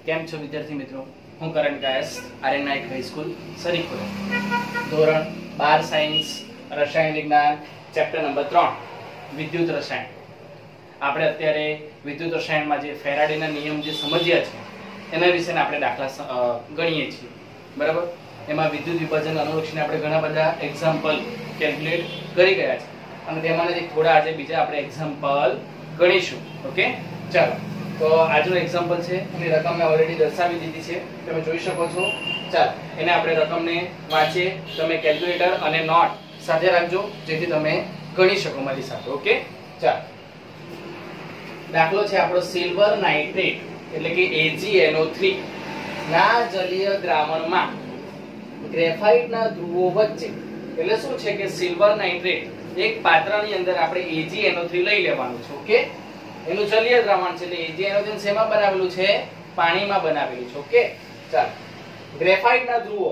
કેમ છો વિદ્યાર્થી મિત્રો? હું કરણ કાયસ, આર્યન નાયક હાઈસ્કૂલ સરીખપુર, ધોરણ 12 સાયન્સ રસાયણ વિજ્ઞાન ચેપ્ટર નંબર 3 વિદ્યુત રસાયણ. આપણે અત્યારે વિદ્યુત રસાયણમાં જે ફેરાડેના નિયમ જે સમજ્યા છે એના વિશેના આપણે દાખલા ગણીએ છીએ, બરાબર? એમાં વિદ્યુત વિભાજન અનુલક્ષીને આપણે ઘણા બધા એક્ઝામ્પલ કેલ્ક્યુલેટ કરી ગયા છે અને તેમાંના થોડા આજે બીજા આપણે એક્ઝામ્પલ ગણીશું. ઓકે, ચાલો. તો આજનો એક્ઝામ્પલ છે એની રકમ મેં ઓલરેડી દર્શાવી દીધી છે, તમે જોઈ શકો છો. ચાલો, એને આપણે રકમને વાંચીએ. તમે કેલ્ક્યુલેટર અને નોટ સાથે રાખજો જેથી તમે ગણી શકો મારી સાથે. ઓકે, ચાલો. દાખલો છે આપણો સિલ્વર નાઇટ્રેટ એટલે કે AgNO3 ના જલીય દ્રાવણમાં ગ્રેફાઇટના ધ્રુવો વચ્ચે, એટલે શું છે કે સિલ્વર નાઇટ્રેટ એક પાત્રની અંદર આપણે AgNO3 લઈ લેવાનું છે. ઓકે, એનું જલીય દ્રાવણ છે એટલે AgNO3 શેમાં બનાવેલું છે? પાણીમાં બનાવેલું છે. ઓકે, ચાલો. ગ્રેફાઇટના ધ્રુવો,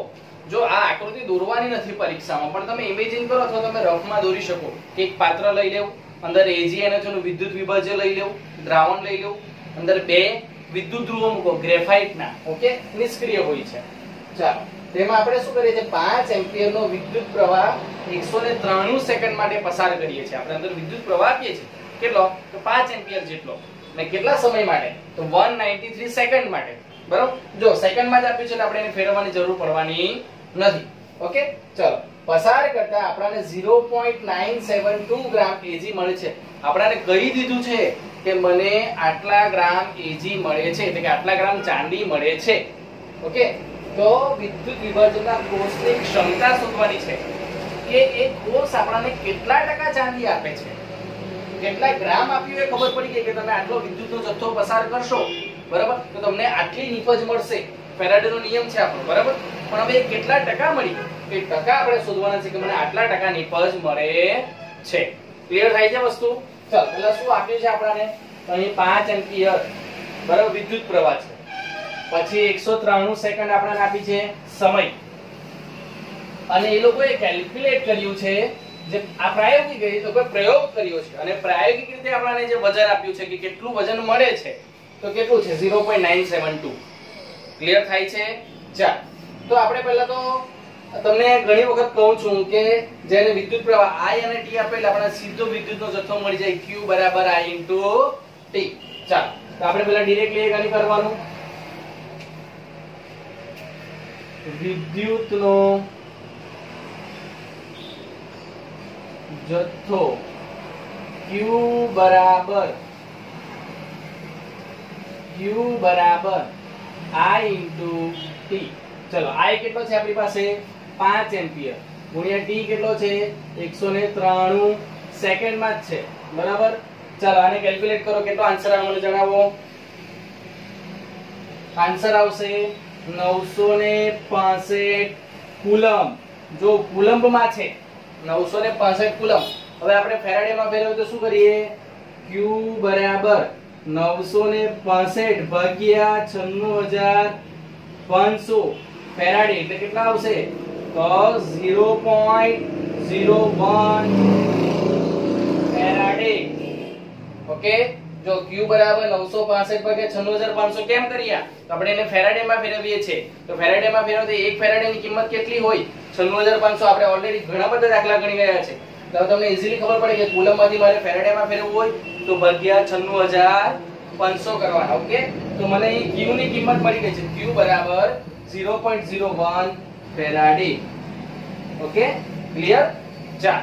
જો આ આકૃતિ દોરવાની નથી પરીક્ષામાં, પણ તમે ઇમેજિન કરો અથવા તમે રફમાં દોરી શકો કે એક પાત્ર લઈ લેવું, અંદર AgNO3 નું વિદ્યુત વિભાજ્ય લઈ લેવું, દ્રાવણ લઈ લેવું, અંદર બે વિદ્યુત ધ્રુવો મૂકો ગ્રેફાઇટના. ઓકે, નિષ્ક્રિય હોય છે. ચાલો, તેમાં આપણે શું કરીએ છીએ? 5 એમ્પિયર નો વિદ્યુત પ્રવાહ 193 સેકન્ડ માટે પસાર કરીએ છીએ. આપણે અંદર વિદ્યુત પ્રવાહ આપીએ છીએ કેટલો? તો 5 એમ્પિયર જેટલો. અને કેટલા સમય માટે? તો 193 સેકન્ડ માટે. બરાબર? જો સેકન્ડમાં જ આપ્યું છે એટલે આપણે એને ફેરવવાની જરૂર પડવાની નથી. ઓકે, ચલો. પસાર કરતા આપણને 0.972 ગ્રામ Ag મળે છે. આપણને કહી દીધું છે કે મને આટલા ગ્રામ Ag મળે છે, એટલે કે આટલા ગ્રામ ચાંદી મળે છે. ઓકે, તો વિદ્યુત વિભાજનના કોષની ક્ષમતા શોધવાની છે કે એ કોષ આપણને કેટલા ટકા ચાંદી આપે છે. કેટલા ગ્રામ આપ્યું એ ખબર પડી ગઈ કે તમે આટલો વિદ્યુતનો જથ્થો પસાર કરશો, બરાબર, તો તમને આટલી નિપજ મળશે. ફેરાડેનો નિયમ છે આપણો, બરાબર. પણ હવે કેટલા ટકા મળી એ ટકા આપણે શોધવાના છે કે મને આટલા ટકા નિપજ મળે છે. ક્લિયર થાય છે વસ્તુ? ચાલ, પહેલા શું આપ્યું છે આપણને? અહીં 5 એમ્પિયર બરાબર વિદ્યુત પ્રવાહ છે. પછી 193 સેકન્ડ આપણને આપી છે સમય, અને એ લોકોએ કેલ્ક્યુલેટ કર્યું છે જે આ પ્રાયોગિક રીતે કોઈ પ્રયોગ કર્યો છે અને પ્રાયોગિક રીતે આપણને જે વજન આપ્યું છે કે કેટલું વજન મળે છે, તો કેટલું છે? 0.972. ક્લિયર થાય છે? ચાલ, તો આપણે પહેલા તો તમને ઘણી વખત કહું છું કે જેને વિદ્યુત પ્રવાહ I અને T આપે એટલે આપણને સીધો વિદ્યુતનો જથ્થો મળી જાય Q બરાબર I * T. ચાલ, તો આપણે પહેલા ડાયરેક્ટલી એક આની કરવાનું. વિદ્યુતનો જથ્થો Q બરાબર I * T. ચલો, I કેટલો છે આપણી પાસે? 5 એમ્પિયર ગુણ્યા T કેટલો છે? 193 સેકન્ડમાં જ છે, બરાબર. ચાલો, આને કેલ્ક્યુલેટ કરો. કેટલો આન્સર આવે મને જણાવો. આન્સર આવશે 965 કુલમ. જો કુલંબમાં છે 965 કુલમ. હવે આપણે ફેરાડેમાં ફેરવીએ તો શું કરીએ? Q બરાબર 965 ભાગ્યા 96500 ફેરાડે એટલે કેટલા આવશે? તો 0.01 ફેરાડે. ઓકે, જો Q બરાબર 965 ભાગ્યા 96500 કેમ કર્યા? તો આપણે એને ફેરાડેમાં ફેરવીએ છીએ. તો ફેરાડેમાં ફેરવતા 1 ફેરાડેની કિંમત કેટલી હોય? 96500. આપણે ઓલરેડી ઘણા બધા દાખલા ગણી ગયા છે, તો તમને ઈઝીલી ખબર પડે કે કુલમમાંથી મારે ફેરાડેમાં ફેરવવું હોય તો ભાગ્યા 96500 કરવાના. ઓકે, તો મને અહીં Q ની કિંમત મળી ગઈ છે. Q બરાબર 0.01 ફેરાડે. Okay, clear? ચાલ,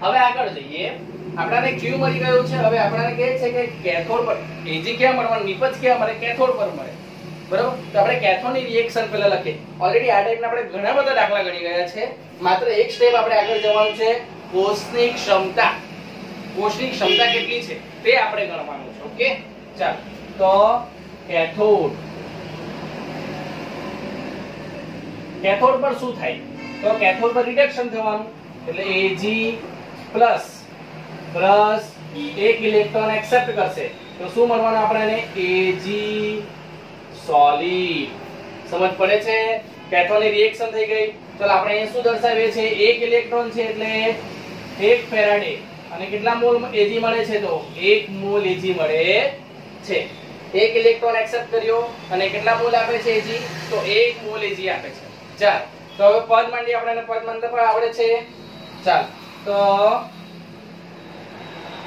હવે આગળ જઈએ. આપણને Q મળી ગયું છે. હવે આપણને કહે છે કે કેથોડ પર Ag ક્યાં મળવાનું? નિપજ ક્યાં મળે? કેથોડ પર મળે, બરાબર. તો આપણે કેથોડની રિએક્શન પહેલા લખીએ. ઓલરેડી આ ટાઈપના આપણે ઘણા બધા દાખલા ગણી ગયા છે. માત્ર એક સ્ટેપ આપણે આગળ જવાનું છે. કોષની ક્ષમતા. કોષની ક્ષમતા કેટલી છે તે આપણે ગણવાનું છે. ઓકે, ચાલો. તો કેથોડ પર શું થાય? તો કેથોડ પર રિડક્શન થવાનું એટલે Ag પ્લસ એક ઇલેક્ટ્રોન એક્સેપ્ટ કરશે તો શું મળવાનું આપણને? Ag solid. સમજ પડે છે? કેથોડની રિએક્શન થઈ ગઈ. ચલો, આપણે અહીં શું દર્શાવીએ છીએ? એક ઇલેક્ટ્રોન છે એટલે 1 ફેરાડે અને કેટલા મોલ Ag મળે છે? તો 1 મોલ Ag મળે છે. એક ઇલેક્ટ્રોન એક્સેપ્ટ કર્યો અને કેટલા મોલ આપે છે Ag? તો 1 મોલ Ag આપે છે. ચાલ તો હવે પદ માંડી આપણને પદ મંત્ર પણ આવડે છે. ચાલ તો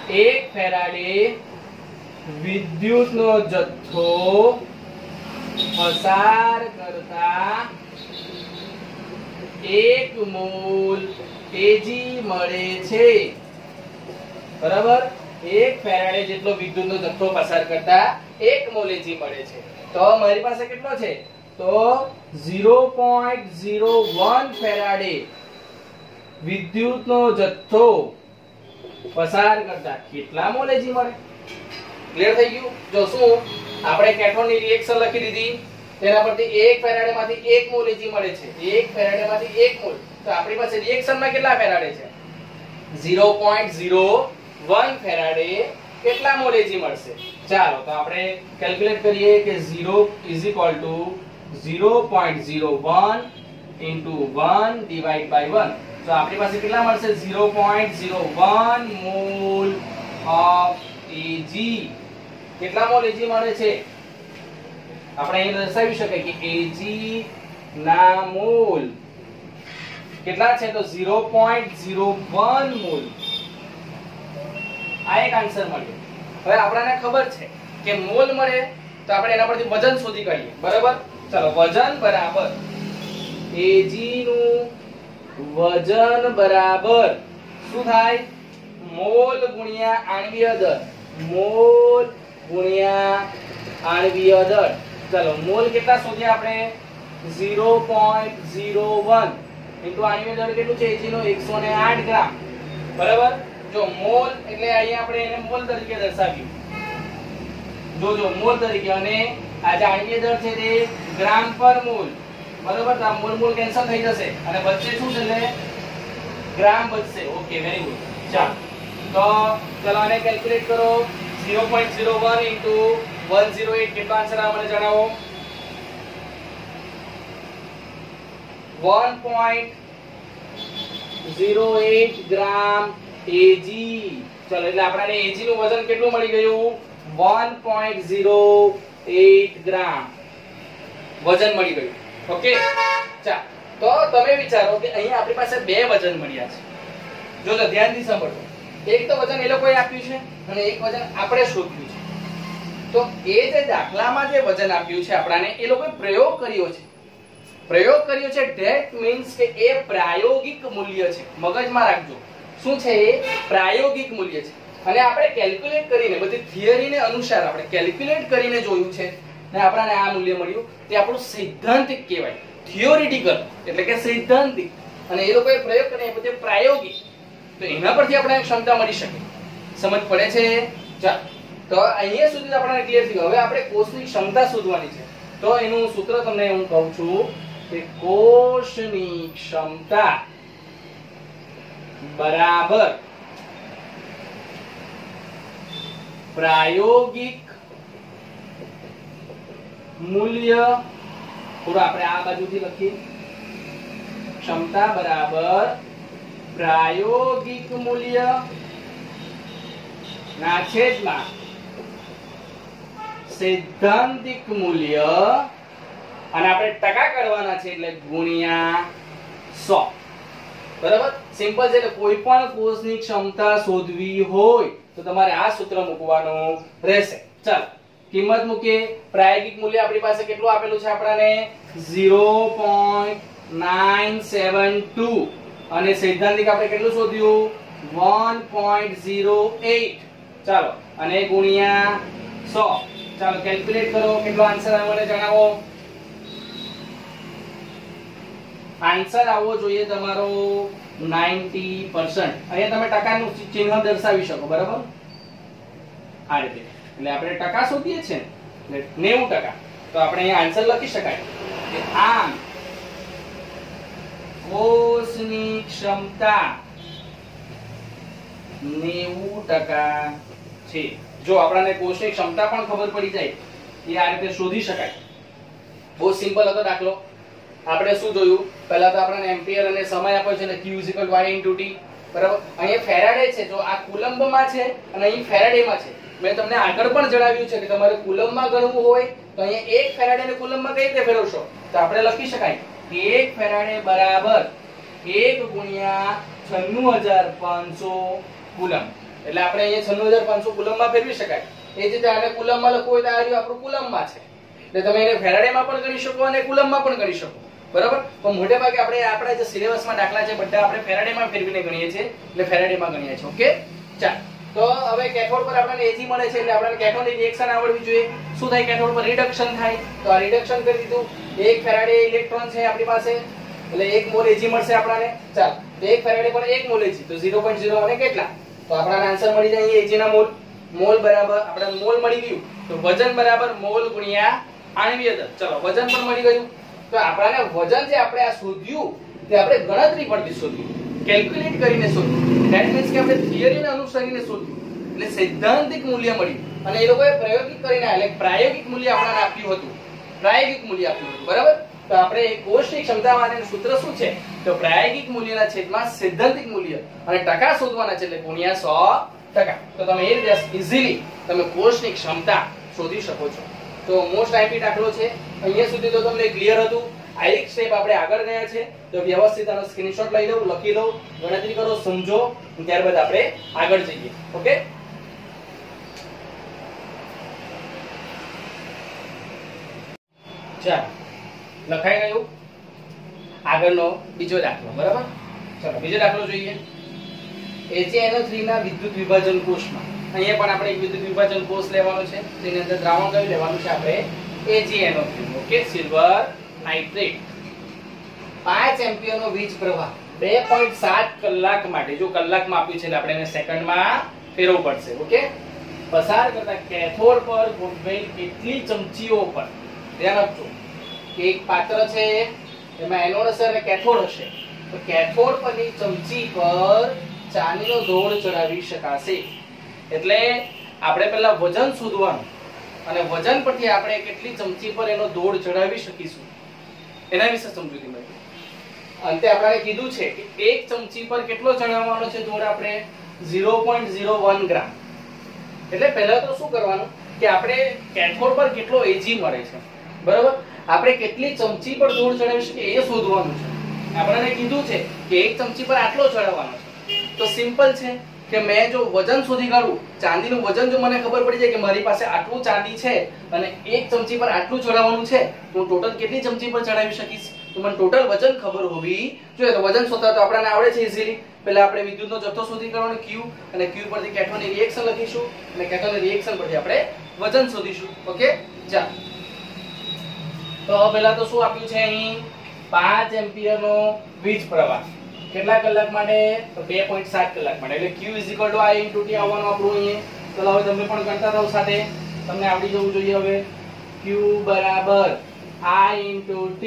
1 ફેરાડે વિદ્યુતનો જથ્થો પસાર કરતા 1 મોલ Ag મળે છે. બરાબર, 1 ફેરાડે જેટલો વિદ્યુતનો જથ્થો પસાર કરતા 1 મોલ Ag મળે છે. તો મારી પાસે કેટલો છે? તો 0.01 ફેરાડે વિદ્યુતનો જથ્થો પસાર કરતા કેટલા મોલ Ag મળે? ક્લિયર થઈ ગયું? જો શું આપણે કેથોડની રિએક્શન લખી દીધી, તેના પરથી 1 ફેરાડે માંથી 1 મોલ Ag મળે છે. 1 ફેરાડે માંથી 1 મોલ, તો આપણી પાસે રિએક્શનમાં કેટલા ફેરાડે છે? 0.01 ફેરાડે કેટલા મોલ Ag મળશે? ચાલો તો આપણે કેલ્ક્યુલેટ કરીએ કે 0 = 0.01 into 1 divided by 1. તો આપણી પાસે કેટલા મળશે? 0.01 મોલ ઓફ Ag. કેટલા મોલ Ag મળે છે? આપણે અહીં દર્શાવી શકાય કે Ag ના મોલ કેટલા છે? તો 0.01 મોલ. આ એક આન્સર મળ્યો. હવે આપણને ખબર છે કે મોલ મળે તો આપણે એના પરથી વજન શોધી કાઢીએ. બરાબર, ચાલો વજન બરાબર Ag નું વજન બરાબર શું થાય? મોલ ગુણ્યા આણ્વીય દળ. મોલ ગુણ્યા આણ્વીય દળ. ચાલો મોલ કેટલા શોધ્યા આપણે? 0.01 ઇન્ટુ આણ્વીય દળ કેટલું છે Ag નો? 108 ગ્રામ. બરાબર, જો મોલ એટલે અહીંયા આપણે એને મોલ તરીકે દર્શાવ્યું. જો મોલ તરીકે, અને આ જે આણ્વીય દળ છે તે ગ્રામ પર મોલ. બરાબર, તો આ મોલ મોલ કેન્સલ થઈ જશે અને વચ્ચે શું છે? એટલે ગ્રામ બચશે. Okay, very good. ચાલો તો ચલો આને કેલ્ક્યુલેટ કરો. 0.01 into 108 કેટલો આન્સર આવે મને જણાવો? 1.08 ગ્રામ Ag. ચલો એટલે આપણને Ag નું વજન કેટલું મળી ગયું? 1.08 ગ્રામ વજન મળી ગયું. ઓકે, ચાલ તો તમે વિચારો કે અહીંયા આપણી પાસે બે વજન મળ્યા છે. જો ધ્યાનથી સાંભળો. એક તો વજન એ લોકોએ આપ્યું છે અને એક વજન આપણે શોધ્યું છે. તો એ જે દાખલામાં જે વજન આપ્યું છે આપણાને, એ લોકોએ પ્રયોગ કર્યો છે. પ્રયોગ કર્યો છે ધેટ મીન્સ કે એ પ્રાયોગિક મૂલ્ય છે. મગજમાં રાખજો, શું છે એ? પ્રાયોગિક મૂલ્ય છે. અને આપણે કેલ્ક્યુલેટ કરીને, બધી થિયરીને અનુસાર આપણે કેલ્ક્યુલેટ કરીને જોયું છે ને આપણને આ મૂલ્ય મળ્યું. તે આપણું સૈદ્ધાંતિક કહેવાય, થિયોરિટિકલ એટલે કે સૈદ્ધાંતિક. અને એ લોકોએ પ્રયોગ કર્યો બધે પ્રાયોગિક. તો એના પરથી આપણને ક્ષમતા મળી શકે. સમજ પડે છે? ચાલો તો અહીંયા સુધી આપણને ક્લિયર થઈ ગયું. હવે આપણે કોષની ક્ષમતા શોધવાની છે. તો એનું સૂત્ર તમને હું કહું છું કે કોષની ક્ષમતા બરાબર પ્રાયોગિક મૂલ્ય. થોડું આપણે આ બાજુથી લખીએ. ક્ષમતા બરાબર પ્રાયોગિક મૂલ્ય ના છેદમાં સૈદ્ધાંતિક મૂલ્ય, અને આપણે ટકા કરવાના છે એટલે ગુણ્યા 100. બરાબર, સિમ્પલ છે. એટલે કોઈ પણ કોષની ક્ષમતા શોધવી હોય તો તમારે આ સૂત્ર મૂકવાનું રહેશે. ચાલો કિંમત મૂકીએ. પ્રાયોગિક મૂલ્ય આપણી પાસે કેટલું આપેલું છે આપણને? 0.972 અને સૈદ્ધાંતિક આપણે કેટલું શોધ્યું? 1.08. ચાલો અને ગુણ્યા 100. ચાલો કેલ્ક્યુલેટ કરો. કેટલો આન્સર આવે મને જણાવો? આન્સર આવવો જોઈએ તમારો 90%. અહીંયા તમે ટકાનું ચિહ્ન દર્શાવી શકો. બરાબર, આ રીતે. એટલે આપણે ટકા શોધીએ છીએ ને, એટલે 90%. તો આપણે અહીંયા આન્સર લખી શકાય કે આમ કોષની ક્ષમતા 90% છે. જો આપણને કોષની ક્ષમતા પણ ખબર પડી જાય એ આ રીતે શોધી શકાય. બહુ સિમ્પલ હતો દાખલો. આપણે શું જોયું? પહેલા તો આપણને એમ્પિયર અને સમય આપ્યો છે, એટલે q = y * t. બરાબર, અહીંયા ફેરાડે છે. જો આ કુલમ્બમાં છે અને અહીં ફેરાડેમાં છે. મેં તમને આગળ પણ જણાવ્યું છે કે તમારે કુલમમાં ગણવું હોય તો અહીંયા 1 ફેરાડે ને કુલમમાં કઈ રીતે ફેરવશો તો આપણે લખી શકાય કે 1 ફેરાડે બરાબર 1 ગુણ્યા 96500 કુલમ. એટલે આપણે અહીંયા 96500 કુલમમાં ફેરવી શકાય. એ જ રીતે આને કુલમમાં લખવું હોય તો આ રહ્યું આપણું કુલમમાં છે. એટલે તમે એને ફેરાડેમાં પણ ગણી શકો અને કુલમમાં પણ ગણી શકો. બરાબર. તો મોટે ભાગે આપણે આપણા જે સિલેબસમાં દાખલા છે બધા આપણે ફેરાડેમાં ફેરવીને ગણીએ છીએ. એટલે ફેરાડેમાં ગણીએ છીએ. ઓકે, ચાલ. તો હવે કેથોડ પર આપણને એજી મળે છે એટલે આપણને કેથોડની રિએક્શન આવડવી જોઈએ. શું થાય? કેથોડ પર રિડક્શન થાય. તો આ રિડક્શન કરી દીધું. 1 ફેરાડે ઇલેક્ટ્રોન છે આપણી પાસે એટલે 1 મોલ એજી મળશે આપણને. ચાલ, તો 1 ફેરાડે પર 1 મોલ એજી તો 0.0 અને કેટલા? તો આપણને આન્સર મળી જાય અહીં એજી ના મોલ. મોલ બરાબર આપણને મોલ મળી ગયું તો વજન બરાબર મોલ ગુણ્યા આણ્વીય દળ. ચલો, વજન પણ મળી ગયું. તો આપણને વજન જે આપણે આ શોધ્યું તે આપણે ગણતરી પરથી શોધ્યું, કેલ્ક્યુલેટ કરીને શોધ્યું. ધેટ મીન્સ કે આપણે થિયરીને અનુસરીને શોધ્યું એટલે સૈદ્ધાંતિક મૂલ્ય મળ્યું. અને એ લોકોએ પ્રાયોગિક કરીને એટલે પ્રાયોગિક મૂલ્ય આપણને આપ્યું હતું. પ્રાયોગિક મૂલ્ય આપ્યું હતું. બરાબર. તો આપણે કોષની ક્ષમતા માટેનું સૂત્ર શું છે? તો પ્રાયોગિક મૂલ્યના છેદમાં સૈદ્ધાંતિક મૂલ્ય અને ટકા શોધવાના છે એટલે ગુણ્યા 100%. તો તમે એ રીતે ઈઝીલી તમે કોષની ક્ષમતા શોધી શકો છો. તો મોસ્ટ આઈપી દાખલો છે. અહીંયા સુધી તો તમને ક્લિયર હતું. આ એક સ્ટેપ આપણે આગળ ગયા છે તો વ્યવસ્થિત આનો સ્ક્રીનશોટ લઈ લો, લખી લો, ગણતરી કરો, સમજો, ત્યારબાદ આપણે આગળ જઈએ. ઓકે, ચાલો, લખાઈ ગયું. આગળનો બીજો દાખલો. બરાબર. ચલો, બીજો દાખલો જોઈએ. HNO3 ના વિદ્યુત વિભાજન કોષમાં અહીંયા પણ આપણે એક વિદ્યુત વિભાજન કોષ લેવાનો છે. તેની અંદર દ્રાવણ કયું લેવાનું છે? આપણે AgNO3. Okay, silver nitrate. 5 એમ્પિયરનો વીજ પ્રવાહ 2.7 કલાક માટે, જો કલાકમાં આપ્યું છે એટલે આપણે એને સેકન્ડમાં ફેરવવું પડશે. ઓકે, પસાર કરતા કેથોડ પર ગોઠવેલ કેટલી ચમચીઓ પર ધ્યાન આપજો કે એક પાત્ર છે એમાં એનોડ હશે અને કેથોડ હશે. તો કેથોડ પરની ચમચી પર ચાંદીનો ધોળ ચડાવી શકાશે. એટલે આપણે પહેલા વજન શોધવાનું અને વજન પરથી આપણે કેટલી ચમચી પર એનો ધોળ ચડાવી શકીશું એના વિશે સમજૂતી મળી. અંતે આપણે કીધું છે કે એક ચમચી પર કેટલો ચડાવવાનો છે ધોળ? આપણે 0.01 ગ્રામ. એટલે પહેલા તો શું કરવાનું કે આપણે કેથોડ પર કેટલો એજી મળે છે, બરાબર, આપણે કેટલી ચમચી પર ધોળ ચડાવી શકીએ એ શોધવાનું છે. આપણને કીધું છે કે એક ચમચી પર આટલો ચડાવવાનો છે. તો સિમ્પલ છે કે મેં જો વજન શોધી કાઢું, ચાંદીનું વજન જો મને ખબર પડી જાય કે મારી પાસે આટલું ચાંદી છે અને એક ચમચી પર આટલું ચડાવવાનું છે તો હું ટોટલ કેટલી ચમચી પર ચડાવી શકીશ? તો મને ટોટલ વજન ખબર હોવી જોઈએ. તો વજન શોધતા તો આપણને આવડે છે ઈઝીલી. પહેલા આપણે વિદ્યુતનો જથ્થો શોધી કાઢવાનો Q અને Q પરથી કેથોડની રિએક્શન લખીશું અને કેથોડની રિએક્શન પરથી આપણે વજન શોધીશું. ઓકે, ચાલો. તો પહેલા તો શું આપ્યું છે અહીં? 5 એમ્પિયરનો વીજ પ્રવાહ કેટલા કલાક માટે? તો 2.7 કલાક માટે. એટલે Q I × T આવવાનું આપણું અહીં. ચલો હવે તમે પણ ગણતા રહો સાથે, તમને આવડી જવું જોઈએ. હવે Q બરાબર I × T.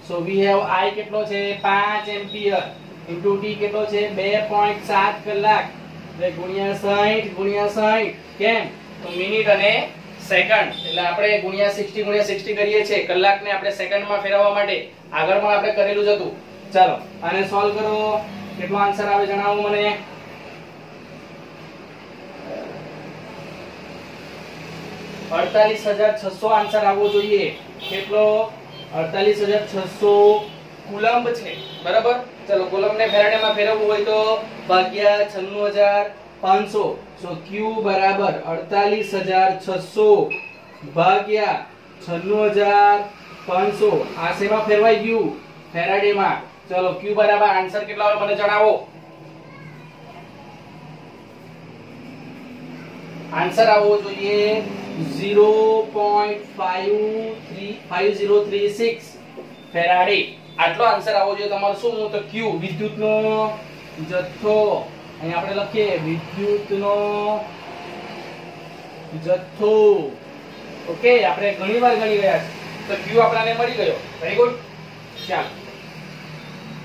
So we have I કેટલો છે? 5 એમ્પિયર × T કેટલો છે? 2.7 કલાક. એટલે ગુણ્યા 60 કેમ? તો મિનિટ અને સેકન્ડ. એટલે આપણે ગુણ્યા 60 કરીએ છીએ કલાકને આપણે સેકન્ડમાં ફેરવવા માટે. આગળ પણ આપણે કરેલું જ હતું. ચાલો આને સોલ્વ કરો. કેટલો આન્સર આવે જણાવો મને. 48600 આન્સર આવવો જોઈએ. કેટલો? 48600 કુલમ્બ છે. બરાબર. ચલો કુલમ્બને ફેરાડેમાં ફેરવવું હોય તો ભાગ્યા 96500. સો Q બરાબર 48600 ભાગ્યા 96500. આ શેમાં ફેરવાઈ ગયું? ફેરાડેમાં. ચલો Q બરાબર આન્સર કેટલો આવે મને જણાવો. આન્સર આવવો જોઈએ 0.5036 ફેરાડે. આટલો આન્સર આવવો જોઈએ તમારો. શું? તો Q વિદ્યુતનો જથ્થો. અહીં આપણે લખીએ વિદ્યુતનો જથ્થો. ઓકે, આપણે ઘણી વાર ગણી ગયા છે તો Q આપણને મળી ગયો. Very good. ચાલો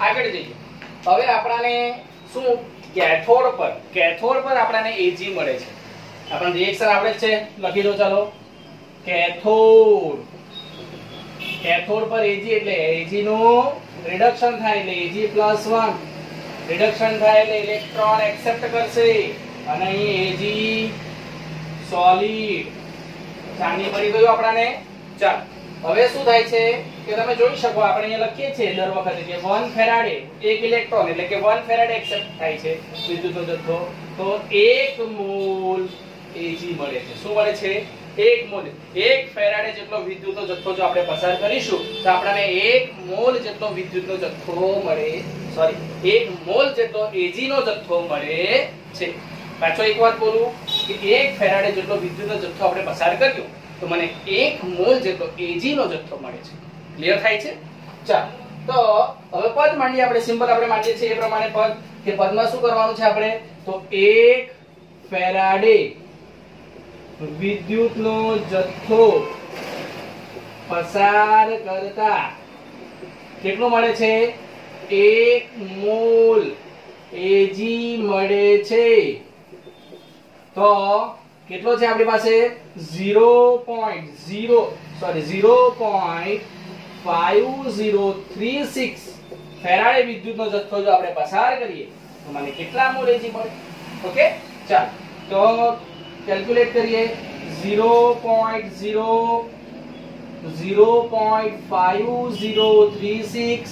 આગળ જઈએ. હવે આપણને શું? કેથોડ પર આપણને Ag મળે છે. આપણને રિએક્શન આવડે છે, લખી દો. ચાલો, કેથોડ પર Ag એટલે Ag નું રિડક્શન થાય એટલે Ag+1 રિડક્શન થાય એટલે ઇલેક્ટ્રોન એક્સેપ્ટ કરશે અને અહીં Ag સોલિડ ચાંદી મળી ગયું આપણને. ચાલ હવે શું થાય છે કે તમે જોઈ શકો આપણે અહીંયા લખીએ છીએ દર વખતે કે 1 ફેરાડે 1 ઇલેક્ટ્રોન એટલે કે 1 ફેરાડે એક્સેપ્ટ થાય છે વિદ્યુતનો જથ્થો, તો 1 મોલ Ag મળે છે. શું મળે છે? 1 મોલ. 1 ફેરાડે જેટલો વિદ્યુતનો જથ્થો જો આપણે પસાર કરીશું તો આપણને 1 મોલ જેટલો વિદ્યુતનો જથ્થો મળે, સોરી 1 મોલ જેટલો Ag નો જથ્થો મળે છે. પાછો એક વાત બોલું કે 1 ફેરાડે જેટલો વિદ્યુતનો જથ્થો આપણે પસાર કર્યો તો મને 1 મોલ જેટલો Ag નો જથ્થો મળે છે. ક્લિયર થાય છે? ચાલ તો હવે પદ માંડીએ આપણે, સિમ્પલ આપણે માંડીએ છીએ એ પ્રમાણે પદ કે પદમાં શું કરવાનું છે આપણે, તો 1 ફેરાડે વિદ્યુતનો જથ્થો પસાર કરતા કેટલું મળે છે? 1 મોલ Ag મળે છે. તો કેટલો છે આપણી પાસે? 0.5036 ફેરાડે વિદ્યુતનો જથ્થો જો આપણે પસાર કરીએ તો મને કેટલા મોલ Ag મળે? ઓકે, ચાલ તો કેલ્ક્યુલેટ કરીએ. 0.5036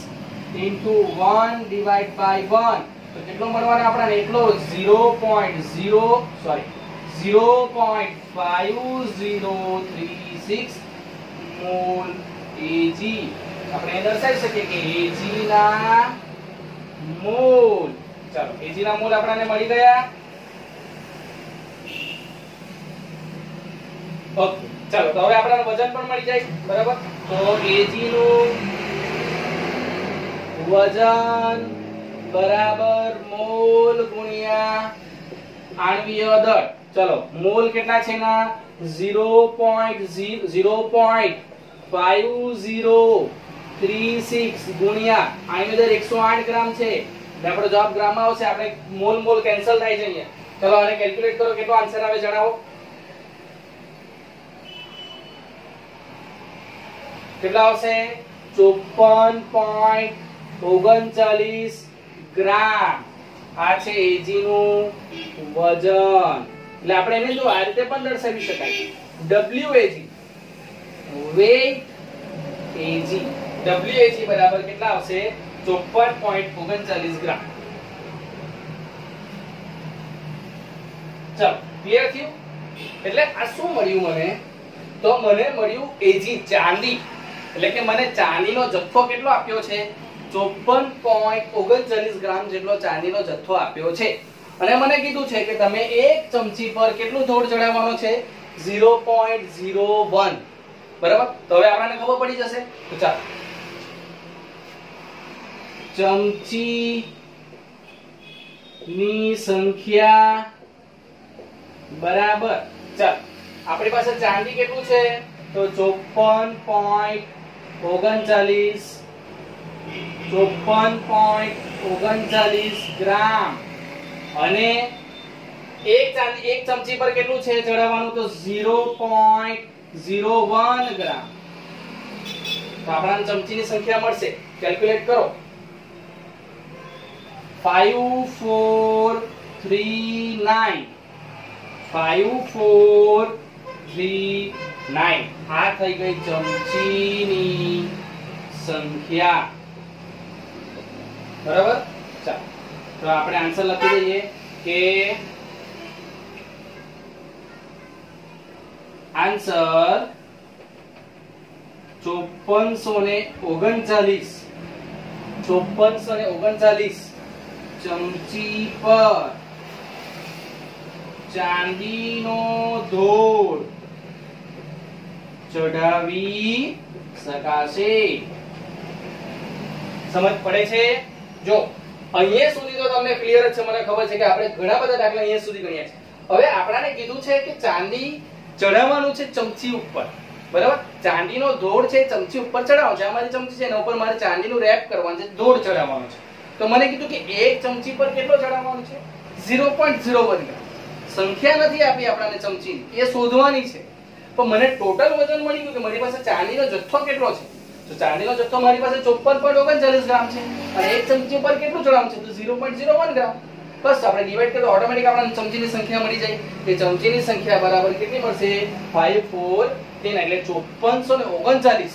into 1 divided by 1 તો કેટલો મળવાનો આપણને? એટલો 0.5036 મોલ Ag. આપણે એ દર્શાવી શકીએ કે Ag ના મોલ. ચાલો Ag ના મોલ આપણને મળી ગયા. ઓકે, ચાલો તો હવે આપણને વજન પણ મળી જાય, બરાબર? તો Ag નું વજન બરાબર મોલ ગુણ્યા આણ્વીય દળ. ચલો મોલ કેટલા છે ના? 0.5036 ગુણ્યા આણ્વીય દળ 108 ગ્રામ છે એટલે આપણો જવાબ ગ્રામમાં આવશે. આપણે મોલ મોલ કેન્સલ થાય છે અહીંયા. ચલો આને કેલ્ક્યુલેટ કરો, કેટલો આન્સર આવે જણાવો. કેટલા આવશે? 54.39 ગ્રામ. આ છે Ag નું વજન. એટલે આપણે એને જો આ રીતે પણ દર્શાવી શકાય, WAG weight Ag. WAG બરાબર કેટલા આવશે? 54.39 ગ્રામ. ચાલો ક્લિયર થયું? એટલે આ શું મળ્યું મને? તો મને મળ્યું Ag ચાંદી. એટલે કે મને ચાંદીનો જથ્થો કેટલો આપ્યો છે? 54.39 ગ્રામ જેટલો ચાંદીનો જથ્થો આપ્યો છે. અને મને કીધું છે કે તમે એક ચમચી પર કેટલું ધોળ ચડાવવાનો છે? 0.01. બરાબર? તો હવે આપણને ખબર પડી જશે. તો ચાલો ચમચી ની સંખ્યા બરાબર. ચાલ આપણી પાસે ચાંદી કેટલું છે? તો 54.39 ગ્રામ. અને એક ચમચી પર કેટલું છે ચડાવવાનું? તો 0.01 ગ્રામ. તો આપણને ચમચીની સંખ્યા મળશે. કેલ્ક્યુલેટ કરો. 5439 આ થઈ ગઈ ચમચીની સંખ્યા. બરાબર? ચાલો તો આપણે આન્સર લખી દઈએ કે આન્સર 5439 ચમચી પર ચાંદીનો ધોળ ચઢાવી શકાશે. સમજ પડે છે? જો અહીંયા સુધી તો તમને ક્લિયર જ છે, મને ખબર છે કે આપણે ઘણા બધા દાખલા અહીંયા સુધી ગણ્યા છે. હવે આપણાને કીધું છે કે ચાંદી ચઢાવવાનું છે ચમચી ઉપર. બરાબર? ચાંદીનો ધોળ છે ચમચી ઉપર ચડાવવાનો છે. અમારી ચમચી છે એના ઉપર મારે ચાંદીનું રેપ કરવાનું છે, ધોળ ચડાવવાનું છે. તો મને કીધું કે એક ચમચી પર કેટલો ચડાવવાનો છે? 0.01 ગ્રામ. સંખ્યા નથી આપી આપણને ચમચીની, એ શોધવાની છે. પણ મને ટોટલ વજન મળી ગયું કે મારી પાસે ચાંદીનો જથ્થો કેટલો છે. તો ચાંદીનો જથ્થો મારી પાસે 54.39 ગ્રામ છે અને એક ચમચી પર કેટલું ચડાવવાનું છે? તો 0.01 ગ્રામ. બસ આપણે ડિવાઈડ કરીએ તો ઓટોમેટિક આપણને ચમચીની સંખ્યા મળી જાય કે ચમચીની સંખ્યા બરાબર કેટલી મળશે 5 4 10 એટલે 5439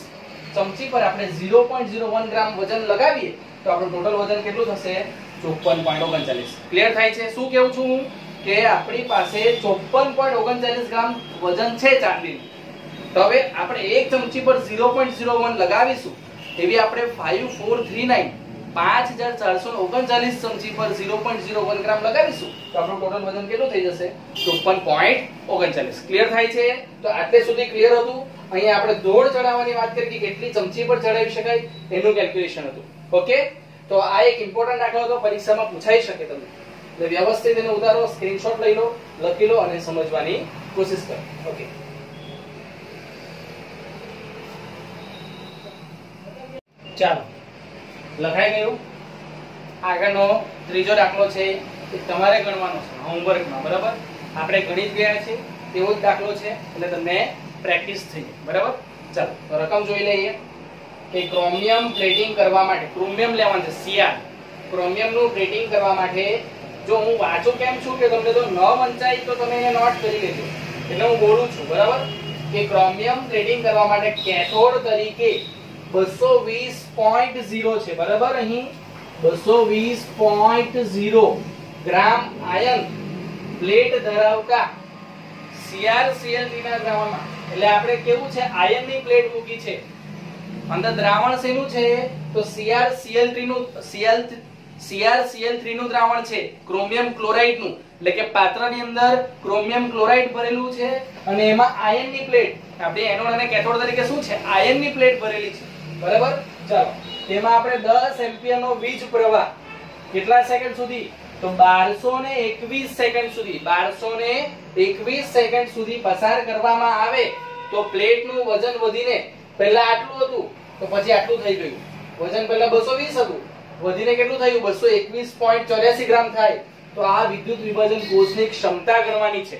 ચમચી પર આપણે 0.01 ગ્રામ વજન લગાવીએ તો આપણું ટોટલ વજન કેટલું થશે 54.39 ક્લિયર થાય છે શું કહું છું હું કે આપણી પાસે 54.39 ગ્રામ વજન છે ચાંદીનું તો હવે આપણે એક ચમચી પર 0.01 લગાવીશું એવી આપણે 5439 5439 ચમચી પર 0.01 ગ્રામ લગાવીશું તો આપણું ટોટલ વજન કેટલું થઈ જશે 54.39 ક્લિયર થાય છે તો આટલે સુધી ક્લિયર હતું અહીંયા આપણે દોડ ચડાવવાની વાત કરી કે કેટલી ચમચી પર ચડાવી શકાય એનું કેલ્ક્યુલેશન હતું ઓકે તો આ એક ઇમ્પોર્ટન્ટ દાખલો હતો પરીક્ષામાં પૂછાઈ શકે તમને એટલે વ્યવસ્થિત એને ઉતારો સ્ક્રીનશોટ લઈ લો લખી લો અને સમજવાની કોશિશ કરો ઓકે ચાલો લખાઈ ગયું આગળનો ત્રીજો દાખલો છે એ તમારે ગણવાનો છે હોમવર્કમાં બરાબર આપણે ગણિત ગયા છે તેવો જ દાખલો છે એટલે તમને પ્રેક્ટિસ થઈ જાય બરાબર ચાલો તો રકમ જોઈ લઈએ કે ક્રોમિયમ પ્લેટિંગ કરવા માટે ક્રોમિયમ લેવાનું છે સીઆર ક્રોમિયમ નું પ્લેટિંગ કરવા માટે જો હું વાંચું કેમ છું કે તમને તો ન વંચાય તો તમે એને નોટ કરી લેજો એટલે હું બોલું છું બરાબર કે ક્રોમિયમ પ્લેટિંગ કરવા માટે કેથોડ તરીકે 220.0 છે બરાબર અહીં 220.0 ગ્રામ આયન પ્લેટ ધરાવતા CrCl3 ના દ્રાવણમાં એટલે આપણે કેવું છે આયનની પ્લેટ મૂકી છે અંદર દ્રાવણ શેનું છે તો CrCl3 નું દ્રાવણ છે ક્રોમિયમ ક્લોરાઇડ નું એટલે કે પાત્રની અંદર ક્રોમિયમ ક્લોરાઇડ ભરેલું છે અને એમાં આયનની પ્લેટ આપણે એનોડ અને કેથોડ તરીકે શું છે આયનની પ્લેટ ભરેલી છે બરાબર ચાલો તેમાં આપણે 10 એમ્પિયર નો વીજ પ્રવાહ કેટલા સેકન્ડ સુધી તો 1221 સેકન્ડ સુધી 1221 સેકન્ડ સુધી પસાર કરવામાં આવે તો પ્લેટનું વજન વધીને પહેલા આટલું હતું તો પછી આટલું થઈ ગયું વજન પહેલા 220 હતું વધીને કેટલું થયું 221.84 ગ્રામ થાય તો આ વિદ્યુત વિભાજન કોષની ક્ષમતા ગણવાની છે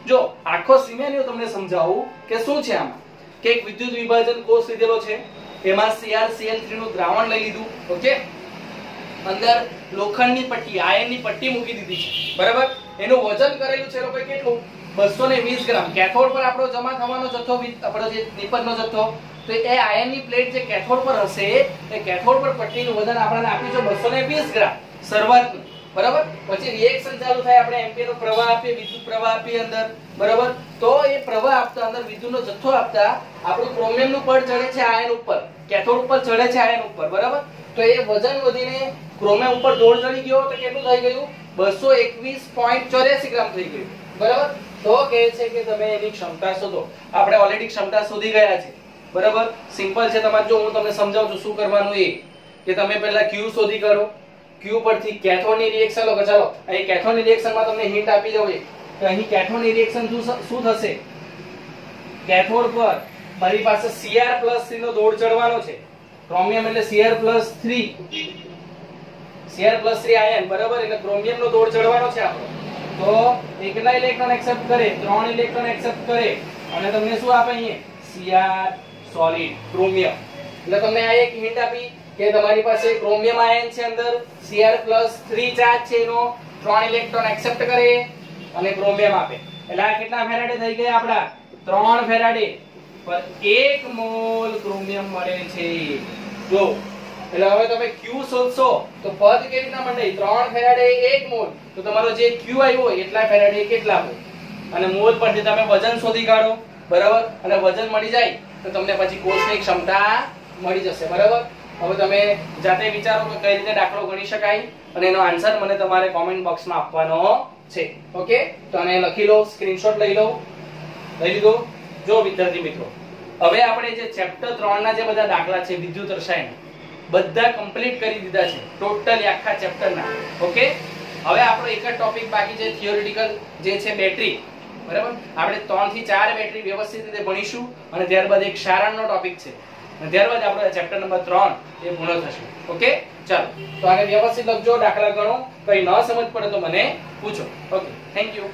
જો આખો સિનેરિયો તમને સમજાવું કે શું છે આમાં કે એક વિદ્યુત વિભાજન કોષ લીધેલો છે એમાં CrCl3 નું દ્રાવણ લઈ લીધું ઓકે અંદર લોખંડની પટ્ટી આયનની પટ્ટી મૂકી દીધી છે બરાબર એનું વજન કરેલું છે લોકો કેટલું 220 ગ્રામ કેથોડ પર આપણો જમા થવાનો જથ્થો આપણો જે નિપજનો જથ્થો તો એ આયનની પ્લેટ જે કેથોડ પર હશે એ કેથોડ પર પટ્ટીનું વજન આપણને આપ્યું છે 220 ગ્રામ શરૂઆતનું બરાબર પછી રિએક્શન ચાલુ થાય આપણે એમ્પિયરનો પ્રવાહ આપીએ વિદ્યુત પ્રવાહ આપીએ અંદર બરાબર તો એ પ્રવાહ આપતા અંદર વિદ્યુતનો જથ્થો આપતા આપણું ક્રોમિયમનું પડ ચડે છે આયન ઉપર કેથોડ ઉપર ચડે છે આયન ઉપર બરાબર તો એ વજન વધીને ક્રોમિયમ ઉપર દોડ ચડી ગયો તો કેટલું થઈ ગયું 221.84 ગ્રામ થઈ ગયું બરાબર તો કહે છે કે તમે એની ક્ષમતા શોધો આપણે ઓલરેડી ક્ષમતા શોધી ગયા છે બરાબર સિમ્પલ છે તમારે જો હું તમને સમજાવું છું શું કરવાનું એ કે તમે પહેલા Q શોધી કાઢો Q પરથી કેથોડની રિએક્શન લો ચાલો અહીં કેથોડની રિએક્શનમાં તમને હિન્ટ આપી દઉં કે અહીં કેથોડની રિએક્શન શું થશે કેથોડ પર મારી પાસે Cr+3 નો દોડ ચડવાનો છે ક્રોમિયમ એટલે Cr+3 આયન બરાબર એટલે ક્રોમિયમ નો દોડ ચડવાનો છે આપણો તો એકલા ઇલેક્ટ્રોન એક્સેપ્ટ કરે 3 ઇલેક્ટ્રોન એક્સેપ્ટ કરે અને તમને શું આપે અહીં Cr સોલિડ ક્રોમિયમ એટલે તમને આ એક હિન્ટ આપી કે તમારી પાસે ક્રોમિયમ આયન છે અંદર Cr+3 ચાર્જ છે એનો 3 ઇલેક્ટ્રોન એક્સેપ્ટ કરે અને ક્રોમિયમ આપે એટલે આ કેટલા ફેરાડે થઈ ગયા આપડા 3 ફેરાડે પર 1 મોલ ક્રોમિયમ મળે છે જો એટલે હવે તમે Q શોધશો તો પદ કેવી રીતના મળે 3 ફેરાડે 1 મોલ તો તમારો જે Q આવ્યો એટલા ફેરાડે કેટલા હોય અને મોલ પરથી તમે વજન શોધી કાઢો બરાબર અને વજન મળી જાય તો તમને પછી કોષની ક્ષમતા મળી જશે બરાબર હવે તમે જાતે વિચારો કે કઈ રીતે દાખલો ગણી શકાય અને એનો આન્સર મને તમારે કોમેન્ટ બોક્સમાં આપવાનો છે ઓકે તો આને લખી લો સ્ક્રીનશોટ લઈ લીધો જો વિદ્યાર્થી મિત્રો હવે આપણે જે ચેપ્ટર 3 ના જે બધા દાખલા છે વિદ્યુત રસાયણ બધા કમ્પ્લીટ કરી દીધા છે ટોટલી આખા ચેપ્ટરના ઓકે હવે આપણો એક જ ટોપિક બાકી છે થિયોરિટિકલ જે છે બેટરી બરાબર આપણે 3 થી 4 બેટરી વ્યવસ્થિત રીતે ભણીશું અને ત્યારબાદ એક સારાંશનો ટોપિક છે અને ત્યારબાદ આપણો ચેપ્ટર નંબર 3 એ પૂર્ણ થશે ઓકે ચાલો તો આને વ્યવસ્થિત લખજો દાખલા ગણો કઈ ન સમજ પડે તો મને પૂછો ઓકે થેન્ક યુ